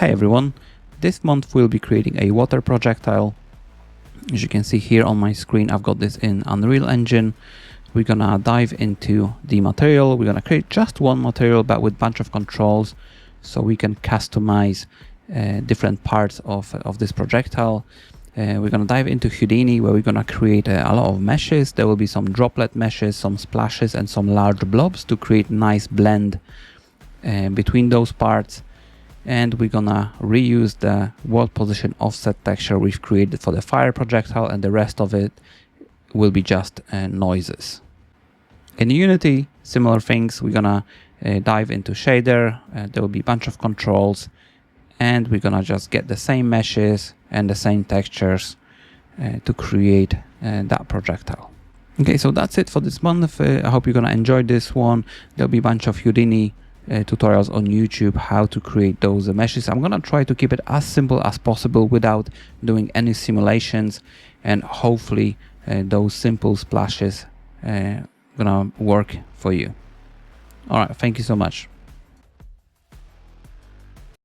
Hey everyone, this month we'll be creating a water projectile. As you can see here on my screen, I've got this in Unreal Engine. We're gonna dive into the material. We're gonna create just one material, but with a bunch of controls, so we can customize different parts of this projectile. We're gonna dive into Houdini, where we're gonna create a lot of meshes. There will be some droplet meshes, some splashes, and some large blobs to create nice blend between those parts. And we're gonna reuse the world position offset texture we've created for the fire projectile, and the rest of it will be just noises. In Unity, similar things. We're gonna dive into shader. There will be a bunch of controls, and we're gonna just get the same meshes and the same textures to create that projectile. Okay, so that's it for this month. I hope you're gonna enjoy this one. There'll be a bunch of Houdini tutorials on YouTube how to create those meshes. I'm gonna try to keep it as simple as possible without doing any simulations, and hopefully those simple splashes gonna work for you. All right, thank you so much.